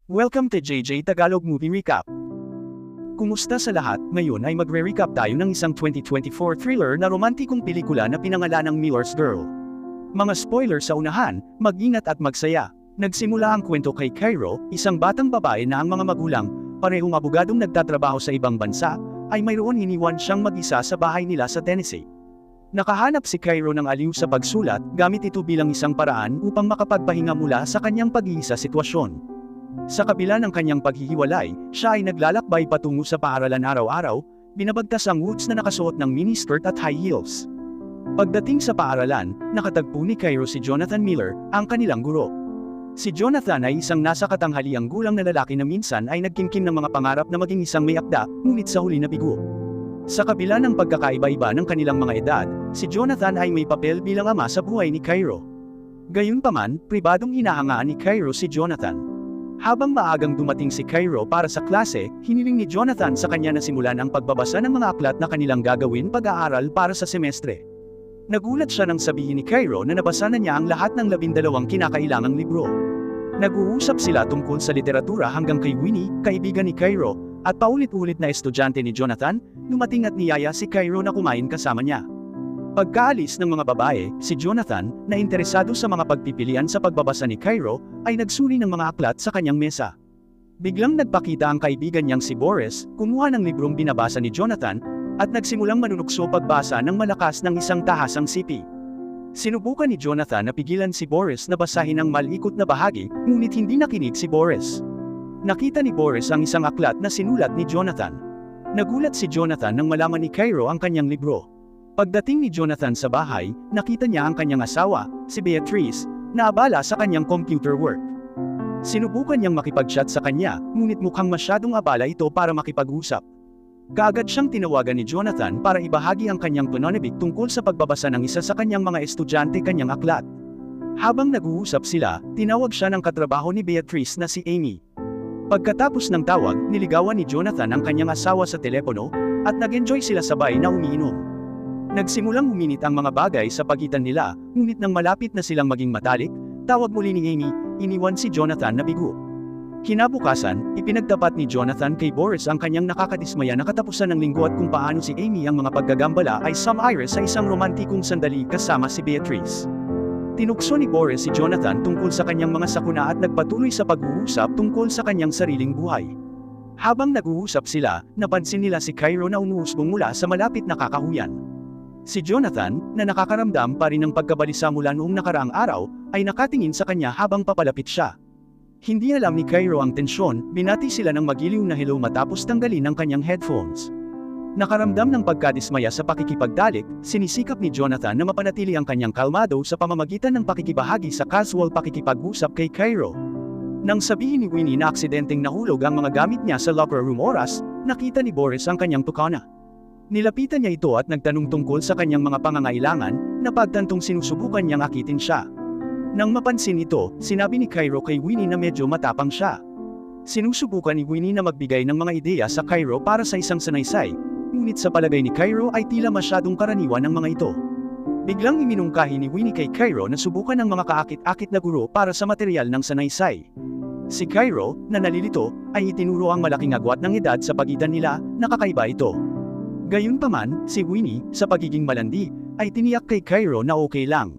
Welcome to JJ Tagalog Movie Recap. Kumusta sa lahat? Ngayon ay magre-recap tayo ng isang 2024 thriller na romantikong pelikula na pinangalanang Miller's Girl. Mga spoiler sa unahan, mag-ingat at magsaya. Nagsimula ang kwento kay Cairo, isang batang babae na ang mga magulang, parehong abogadong nagtatrabaho sa ibang bansa, ay mayroon iniwan siyang mag-isa sa bahay nila sa Tennessee. Nakahanap si Cairo ng aliw sa pagsulat, gamit ito bilang isang paraan upang makapagpahinga mula sa kanyang pag-iisa sitwasyon. Sa kabila ng kanyang paghihiwalay, siya ay naglalakbay patungo sa paaralan araw-araw, binabagtas ang woods na nakasuot ng miniskirt at high heels. Pagdating sa paaralan, nakatagpo ni Cairo si Jonathan Miller, ang kanilang guro. Si Jonathan ay isang nasa katanghaliang gulang na lalaki na minsan ay nagkimkim ng mga pangarap na maging isang may akda, ngunit sa huli nabigo. Sa kabila ng pagkakaiba-iba ng kanilang mga edad, si Jonathan ay may papel bilang ama sa buhay ni Cairo. Gayunpaman, pribadong hinahangaan ni Cairo si Jonathan. Habang maagang dumating si Cairo para sa klase, hiniling ni Jonathan sa kanya na simulan ang pagbabasa ng mga aklat na kanilang gagawin pag-aaral para sa semestre. Nagulat siya nang sabihin ni Cairo na nabasa na niya ang lahat ng 12 kinakailangang libro. Nag-uusap sila tungkol sa literatura hanggang kay Winnie, kaibigan ni Cairo, at paulit-ulit na estudyante ni Jonathan, dumating at niyaya si Cairo na kumain kasama niya. Pagkaalis ng mga babae, si Jonathan, na interesado sa mga pagpipilian sa pagbabasa ni Cairo, ay nagsuri ng mga aklat sa kanyang mesa. Biglang nagpakita ang kaibigan niyang si Boris, kumuha ng librong binabasa ni Jonathan, at nagsimulang manunukso pagbasa ng malakas ng isang tahasang sipi. Sinubukan ni Jonathan na pigilan si Boris na basahin ang malikot na bahagi, ngunit hindi nakinig si Boris. Nakita ni Boris ang isang aklat na sinulat ni Jonathan. Nagulat si Jonathan nang malaman ni Cairo ang kanyang libro. Pagdating ni Jonathan sa bahay, nakita niya ang kanyang asawa, si Beatrice, na abala sa kanyang computer work. Sinubukan niyang makipag-chat sa kanya, ngunit mukhang masyadong abala ito para makipag-usap. Kaagad siyang tinawagan ni Jonathan para ibahagi ang kanyang pananabik tungkol sa pagbabasa ng isa sa kanyang mga estudyante kanyang aklat. Habang nag-uusap sila, tinawag siya ng katrabaho ni Beatrice na si Amy. Pagkatapos ng tawag, niligawan ni Jonathan ang kanyang asawa sa telepono, at nag-enjoy sila sabay na umiinom. Nagsimulang uminit ang mga bagay sa pagitan nila, ngunit nang malapit na silang maging matalik, tawag muli ni Amy, iniwan si Jonathan na bigo. Kinabukasan, ipinagtapat ni Jonathan kay Boris ang kanyang nakakadismaya na katapusan ng linggo at kung paano si Amy ang mga paggagambala ay sumire sa isang romantikong sandali kasama si Beatrice. Tinukso ni Boris si Jonathan tungkol sa kanyang mga sakuna at nagpatuloy sa pag-uusap tungkol sa kanyang sariling buhay. Habang nag-uusap sila, napansin nila si Cairo na umuusbong mula sa malapit na kakahuyan. Si Jonathan, na nakakaramdam pa rin ng pagkabalisa mula noong nakaraang araw, ay nakatingin sa kanya habang papalapit siya. Hindi alam ni Cairo ang tensyon, binati sila ng magiliw na hello matapos tanggalin ang kanyang headphones. Nakaramdam ng pagkadismaya sa pakikipagdalik, sinisikap ni Jonathan na mapanatili ang kanyang kalmado sa pamamagitan ng pakikibahagi sa casual pakikipag-usap kay Cairo. Nang sabihin ni Winnie na aksidenteng nahulog ang mga gamit niya sa locker room oras, nakita ni Boris ang kanyang tukana. Nilapitan niya ito at nagtanong tungkol sa kanyang mga pangangailangan, na pagtantong sinusubukan niyang akitin siya. Nang mapansin ito, sinabi ni Cairo kay Winnie na medyo matapang siya. Sinusubukan ni Winnie na magbigay ng mga ideya sa Cairo para sa isang sanaysay, ngunit sa palagay ni Cairo ay tila masyadong karaniwan ang mga ito. Biglang iminungkahi ni Winnie kay Cairo na subukan ng mga kaakit-akit na guro para sa material ng sanaysay. Si Cairo, na nalilito, ay itinuro ang malaking agwat ng edad sa pagitan nila, nakakaiba ito. Gayunpaman, si Winnie, sa pagiging malandi, ay tiniyak kay Cairo na okay lang.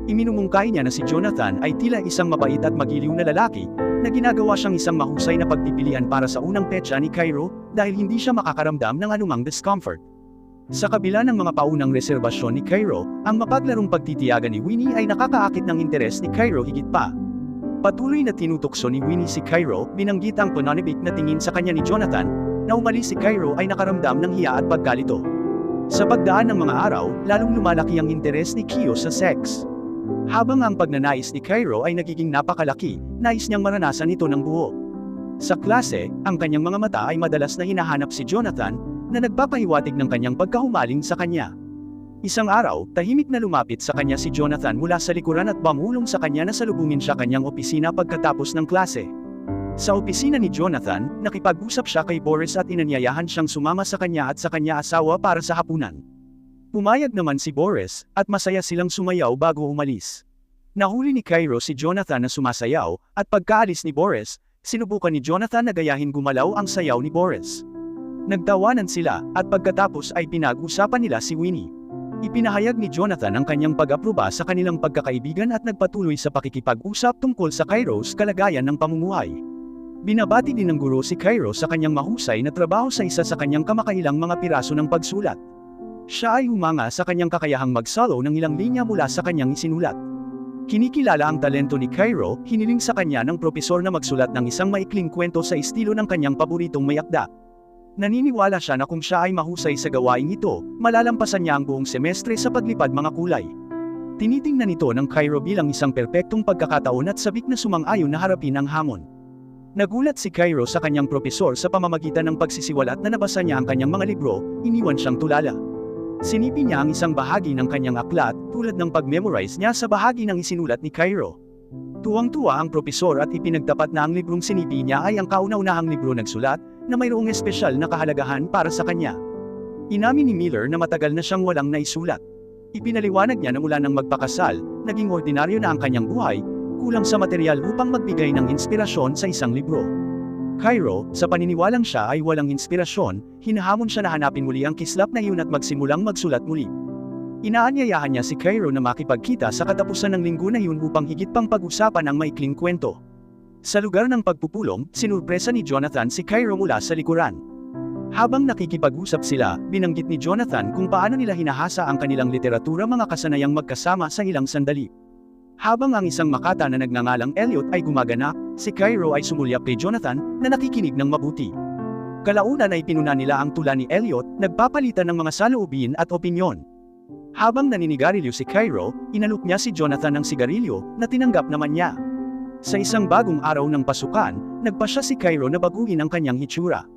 Iminumungkahi niya na si Jonathan ay tila isang mabait at magiliw na lalaki, na ginagawa siyang isang mahusay na pagpipilian para sa unang petsa ni Cairo, dahil hindi siya makakaramdam ng anumang discomfort. Sa kabila ng mga paunang reserbasyon ni Cairo, ang mapaglarong pagtitiyaga ni Winnie ay nakakaakit ng interes ni Cairo higit pa. Patuloy na tinutokso ni Winnie si Cairo, binanggit ang pananabik na tingin sa kanya ni Jonathan, na umalis si Cairo ay nakaramdam ng hiya at pagkalito. Sa pagdaan ng mga araw, lalong lumalaki ang interes ni Kyo sa sex. Habang ang pagnanais ni Cairo ay nagiging napakalaki, nais niyang maranasan ito ng buo. Sa klase, ang kanyang mga mata ay madalas na hinahanap si Jonathan, na nagpapahiwatig ng kanyang pagkahumaling sa kanya. Isang araw, tahimik na lumapit sa kanya si Jonathan mula sa likuran at bumulong sa kanya na salubungin siya kanyang opisina pagkatapos ng klase. Sa opisina ni Jonathan, nakipag-usap siya kay Boris at inanyayahan siyang sumama sa kanya at sa kanya asawa para sa hapunan. Pumayag naman si Boris, at masaya silang sumayaw bago umalis. Nahuli ni Cairo si Jonathan na sumasayaw, at pagkaalis ni Boris, sinubukan ni Jonathan na gayahin gumalaw ang sayaw ni Boris. Nagtawanan sila, at pagkatapos ay pinag-usapan nila si Winnie. Ipinahayag ni Jonathan ang kanyang pag-aproba sa kanilang pagkakaibigan at nagpatuloy sa pakikipag-usap tungkol sa Kairos kalagayan ng pamumuhay. Binabati din ng guro si Kairos sa kanyang mahusay na trabaho sa isa sa kanyang kamakailang mga piraso ng pagsulat. Siya ay humanga sa kanyang kakayahang mag-solo ng ilang linya mula sa kanyang isinulat. Kinikilala ang talento ni Cairo, hiniling sa kanya ng propesor na magsulat ng isang maikling kwento sa estilo ng kanyang paboritong may akda. Naniniwala siya na kung siya ay mahusay sa gawaing ito, malalampasan niya ang buong semestre sa paglipad mga kulay. Tinitingnan ito ng Cairo bilang isang perpektong pagkakataon at sabik na sumang-ayon na harapin ang hamon. Nagulat si Cairo sa kanyang propesor sa pamamagitan ng pagsisiwalat na nabasa niya ang kanyang mga libro, iniwan siyang tulala. Sinipi niya ang isang bahagi ng kanyang aklat, tulad ng pag-memorize niya sa bahagi ng isinulat ni Cairo. Tuwang-tuwa ang propesor at ipinagtapat na ang librong sinipi niya ay ang kauna-unahang libro nagsulat, na mayroong espesyal na kahalagahan para sa kanya. Inamin ni Miller na matagal na siyang walang naisulat. Ipinaliwanag niya na mula nang magpakasal, naging ordinaryo na ang kanyang buhay, kulang sa material upang magbigay ng inspirasyon sa isang libro. Cairo, sa paniniwalang siya ay walang inspirasyon, hinahamon siya na hanapin muli ang kislap na iyon at magsimulang magsulat muli. Inaanyayahan niya si Cairo na makipagkita sa katapusan ng linggo na iyon upang higit pang pag-usapan ang maikling kwento. Sa lugar ng pagpupulong, sinurpresa ni Jonathan si Cairo mula sa likuran. Habang nakikipag-usap sila, binanggit ni Jonathan kung paano nila hinahasa ang kanilang literatura mga kasanayang magkasama sa ilang sandali. Habang ang isang makata na nagngangalang Elliot ay gumaganap, si Cairo ay sumulyap kay Jonathan na nakikinig ng mabuti. Kalaunan ay pinuna nila ang tula ni Elliot, nagpapalitan ng mga saloobin at opinyon. Habang naninigarilyo si Cairo, inalok niya si Jonathan ng sigarilyo na tinanggap naman niya. Sa isang bagong araw ng pasukan, nagpasya si Cairo na baguhin ang kanyang hitsura.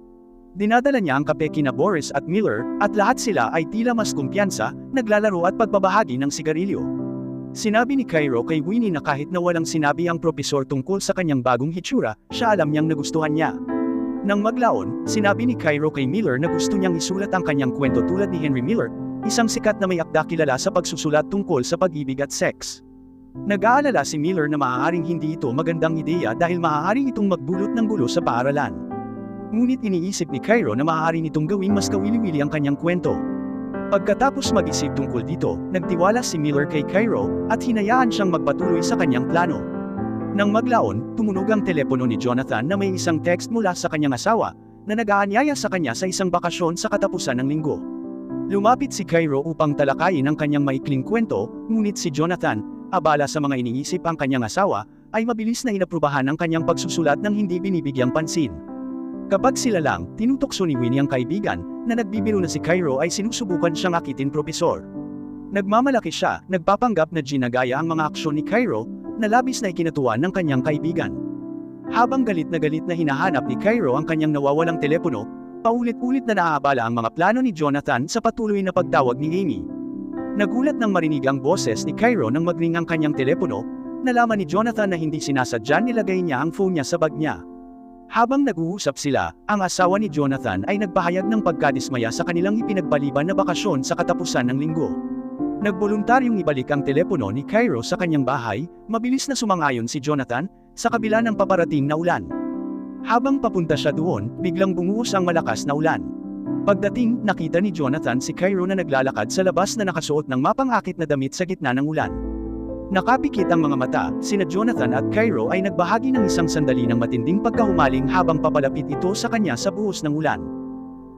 Dinadala niya ang kape kina Boris at Miller, at lahat sila ay tila mas kumpiyansa, naglalaro at pagbabahagi ng sigarilyo. Sinabi ni Cairo kay Winnie na kahit na walang sinabi ang propesor tungkol sa kanyang bagong hitsura, siya alam niyang nagustuhan niya. Nang maglaon, sinabi ni Cairo kay Miller na gusto niyang isulat ang kanyang kwento tulad ni Henry Miller, isang sikat na may akda kilala sa pagsusulat tungkol sa pag-ibig at sex. Nag-aalala si Miller na maaaring hindi ito magandang ideya dahil maaaring itong magbulot ng gulo sa paaralan. Ngunit iniisip ni Cairo na maaaring itong gawing mas kawili-wili ang kanyang kwento. Pagkatapos mag-isip tungkol dito, nagtiwala si Miller kay Cairo at hinayaan siyang magpatuloy sa kanyang plano. Nang maglaon, tumunog ang telepono ni Jonathan na may isang text mula sa kanyang asawa na nag-aanyaya sa kanya sa isang bakasyon sa katapusan ng linggo. Lumapit si Cairo upang talakayin ang kanyang maikling kwento, ngunit si Jonathan, abala sa mga iniisip ang kanyang asawa, ay mabilis na inaprubahan ang kanyang pagsusulat ng hindi binibigyang pansin. Kapag sila lang, tinutokso ni Winnie ang kaibigan, na nagbibiro na si Cairo ay sinusubukan siyang akitin propesor. Nagmamalaki siya, nagpapanggap na ginagaya ang mga aksyon ni Cairo, na labis na ikinatuwa ng kanyang kaibigan. Habang galit na hinahanap ni Cairo ang kanyang nawawalang telepono, paulit-ulit na naaabala ang mga plano ni Jonathan sa patuloy na pagtawag ni Amy. Nagulat nang marinig ang boses ni Cairo nang magring ang kanyang telepono, nalaman ni Jonathan na hindi sinasadya nilagay niya ang phone niya sa bag niya. Habang nag-uusap sila, ang asawa ni Jonathan ay nagpahayag ng pagkadismaya sa kanilang ipinagbaliban na bakasyon sa katapusan ng linggo. Nagboluntaryong ibalik ang telepono ni Cairo sa kanyang bahay, mabilis na sumang-ayon si Jonathan, sa kabila ng paparating na ulan. Habang papunta siya doon, biglang bumuhos ang malakas na ulan. Pagdating, nakita ni Jonathan si Cairo na naglalakad sa labas na nakasuot ng mapang-akit na damit sa gitna ng ulan. Nakapikit ang mga mata, sina Jonathan at Cairo ay nagbahagi ng isang sandali ng matinding pagkahumaling habang papalapit ito sa kanya sa buhos ng ulan.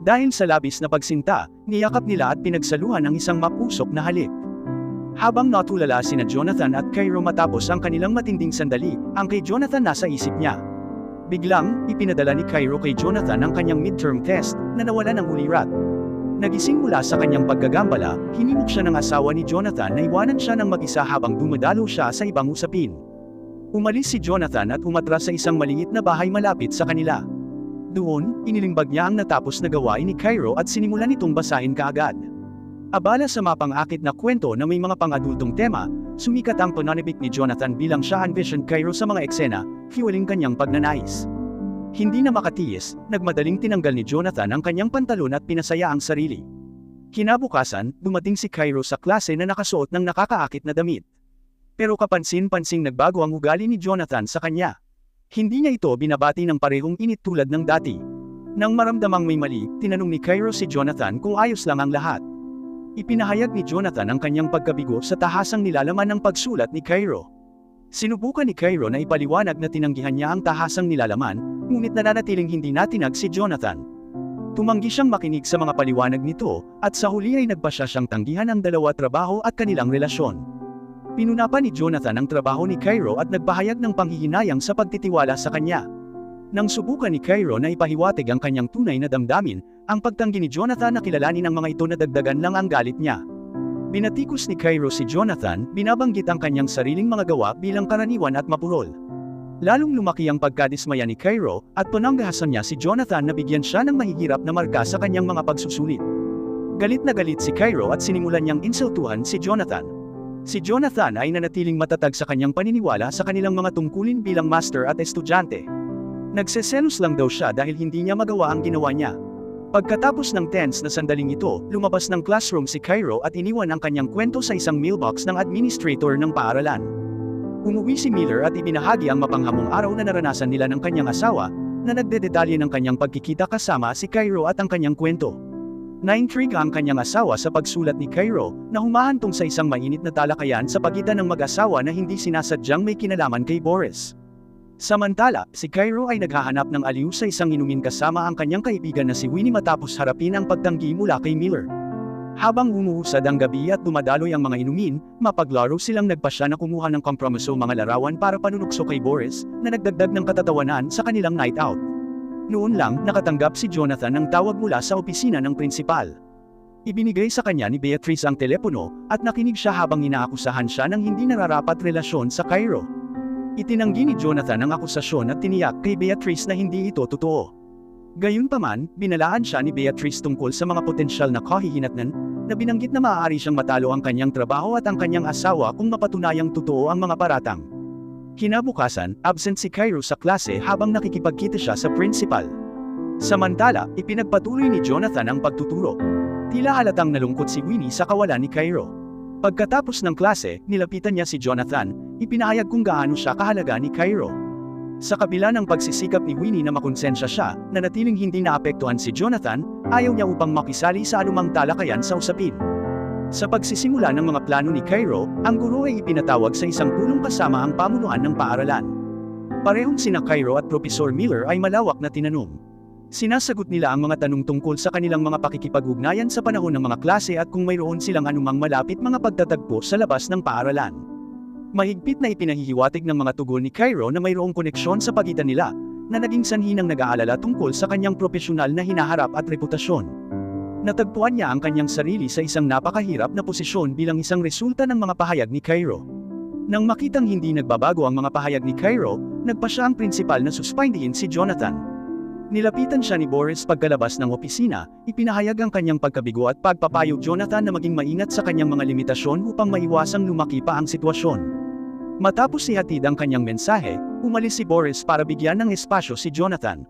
Dahil sa labis na pagsinta, niyakap nila at pinagsaluhan ang isang mapusok na halik. Habang natulala sina Jonathan at Cairo matapos ang kanilang matinding sandali, ang kay Jonathan nasa isip niya. Biglang, ipinadala ni Cairo kay Jonathan ang kanyang midterm test, na nawala ng ulirat. Nagising mula sa kanyang paggagambala, hinimok siya ng asawa ni Jonathan na iwanan siya ng mag-isa habang dumadalo siya sa ibang usapin. Umalis si Jonathan at umatras sa isang maliit na bahay malapit sa kanila. Doon, inilimbag niya ang natapos na gawain ni Cairo at sinimulan itong basahin kaagad. Abala sa mapang-akit na kwento na may mga pang-adultong tema, sumikat ang pananabik ni Jonathan bilang siya envisioned Cairo sa mga eksena, fueling kanyang pagnanais. Hindi na makatiis, nagmadaling tinanggal ni Jonathan ang kanyang pantalon at pinasaya ang sarili. Kinabukasan, dumating si Cairo sa klase na nakasuot ng nakakaakit na damit. Pero kapansin-pansing nagbago ang ugali ni Jonathan sa kanya. Hindi niya ito binabati ng parehong init tulad ng dati. Nang maramdamang may mali, tinanong ni Cairo si Jonathan kung ayos lang ang lahat. Ipinahayag ni Jonathan ang kanyang pagkabigo sa tahasang nilalaman ng pagsulat ni Cairo. Sinubukan ni Cairo na ipaliwanag na tinanggihan niya ang tahasang nilalaman, ngunit nananatiling hindi natinag si Jonathan. Tumanggi siyang makinig sa mga paliwanag nito, at sa huli ay nagpasya siyang tanggihan ang dalawa trabaho at kanilang relasyon. Pinuna pa ni Jonathan ang trabaho ni Cairo at nagpahayag ng panghihinayang sa pagtitiwala sa kanya. Nang subukan ni Cairo na ipahiwatig ang kanyang tunay na damdamin, ang pagtanggi ni Jonathan na kilalanin ang mga ito na dagdagan lang ang galit niya. Binatikos ni Cairo si Jonathan, binabanggit ang kanyang sariling mga gawa bilang karaniwan at mapurol. Lalong lumaki ang pagkadismaya ni Cairo, at pananggahasan niya si Jonathan na bigyan siya ng mahihirap na marka sa kanyang mga pagsusulit. Galit na galit si Cairo at sinimulan niyang insultuhan si Jonathan. Si Jonathan ay nanatiling matatag sa kanyang paniniwala sa kanilang mga tungkulin bilang master at estudyante. Nagseselos lang daw siya dahil hindi niya magawa ang ginawa niya. Pagkatapos ng tense na sandaling ito, lumabas ng classroom si Cairo at iniwan ang kanyang kwento sa isang mailbox ng administrator ng paaralan. Umuwi si Miller at ibinahagi ang mapanghamong araw na naranasan nila ng kanyang asawa, na nagdedetalye ng kanyang pagkikita kasama si Cairo at ang kanyang kwento. Naintriga ang kanyang asawa sa pagsulat ni Cairo, na humahantong sa isang mainit na talakayan sa pagitan ng mag-asawa na hindi sinasadyang may kinalaman kay Boris. Samantala, si Cairo ay naghahanap ng aliw sa isang inumin kasama ang kanyang kaibigan na si Winnie matapos harapin ang pagtanggi mula kay Miller. Habang humuhusad ang gabi at dumadaloy ang mga inumin, mapaglaro silang nagpasya na kumuha ng kompromiso mga larawan para panunukso kay Boris, na nagdagdag ng katatawanan sa kanilang night out. Noon lang, nakatanggap si Jonathan ng tawag mula sa opisina ng prinsipal. Ibinigay sa kanya ni Beatrice ang telepono, at nakinig siya habang inaakusahan siya ng hindi nararapat relasyon sa Cairo. Itinanggi ni Jonathan ang akusasyon at tiniyak kay Beatrice na hindi ito totoo. Gayunpaman, binalaan siya ni Beatrice tungkol sa mga potensyal na kahihinatnan, na binanggit na maaari siyang matalo ang kanyang trabaho at ang kanyang asawa kung mapatunayang totoo ang mga paratang. Kinabukasan, absent si Cairo sa klase habang nakikipagkita siya sa principal. Samantala, ipinagpatuloy ni Jonathan ang pagtuturo. Tila halatang nalungkot si Winnie sa kawalan ni Cairo. Pagkatapos ng klase, nilapitan niya si Jonathan, ipinahayag kung gaano siya kahalaga ni Cairo. Sa kabila ng pagsisikap ni Winnie na makonsensya siya, na natiling hindi naapektuhan si Jonathan, ayaw niya upang makisali sa anumang talakayan sa usapin. Sa pagsisimula ng mga plano ni Cairo, ang guro ay ipinatawag sa isang pulong kasama ang pamunuan ng paaralan. Parehong sina Cairo at Professor Miller ay malawak na tinanong. Sinasagot nila ang mga tanong tungkol sa kanilang mga pakikipag-ugnayan sa panahon ng mga klase at kung mayroon silang anumang malapit mga pagtatagpo sa labas ng paaralan. Mahigpit na ipinahihiwatig ng mga tugon ni Cairo na mayroong koneksyon sa pagitan nila, na naging sanhi ng nag-aalala tungkol sa kanyang propesyonal na hinaharap at reputasyon. Natagpuan niya ang kanyang sarili sa isang napakahirap na posisyon bilang isang resulta ng mga pahayag ni Cairo. Nang makitang hindi nagbabago ang mga pahayag ni Cairo, nagpa siya ang prinsipal na suspindihin si Jonathan. Nilapitan siya ni Boris pagkalabas ng opisina, ipinahayag ang kanyang pagkabigo at pagpapayo Jonathan na maging maingat sa kanyang mga limitasyon upang maiwasang lumaki pa ang sitwasyon. Matapos ihatid ang kanyang mensahe, umalis si Boris para bigyan ng espasyo si Jonathan.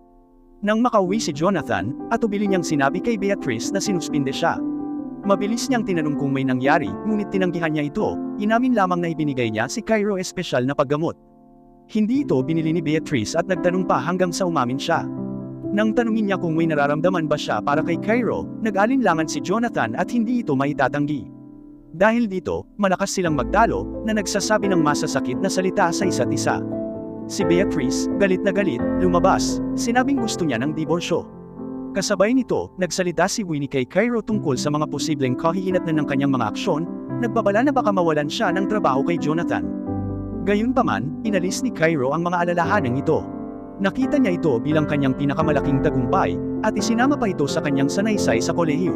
Nang makauwi si Jonathan, atubili niyang sinabi kay Beatrice na sinuspinde siya. Mabilis niyang tinanong kung may nangyari, ngunit tinanggihan niya ito, inamin lamang na ibinigay niya si Cairo espesyal na paggamot. Hindi ito binili ni Beatrice at nagtanong pa hanggang sa umamin siya. Nang tanungin niya kung may nararamdaman ba siya para kay Cairo, nag-alinlangan si Jonathan at hindi ito maitatanggi. Dahil dito, malakas silang magtalo, na nagsasabi ng masasakit na salita sa isa't isa. Si Beatrice, galit na galit, lumabas, sinabing gusto niya ng diborsyo. Kasabay nito, nagsalita si Winnie kay Cairo tungkol sa mga posibleng kahihinatnan ng kanyang mga aksyon, nagbabala na baka mawalan siya ng trabaho kay Jonathan. Gayunpaman, inalis ni Cairo ang mga alalahaning ito. Nakita niya ito bilang kanyang pinakamalaking tagumpay, at isinama pa ito sa kanyang sanaysay sa kolehiyo.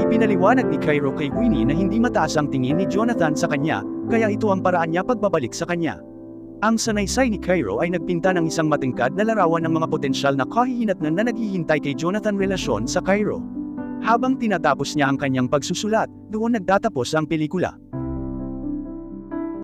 Ipinaliwanag ni Cairo kay Winnie na hindi mataas ang tingin ni Jonathan sa kanya, kaya ito ang paraan niya pagbabalik sa kanya. Ang sanaysay ni Cairo ay nagpinta ng isang matingkad na larawan ng mga potensyal na kahihinatnan na naghihintay kay Jonathan relasyon sa Cairo. Habang tinatapos niya ang kanyang pagsusulat, doon nagtatapos ang pelikula.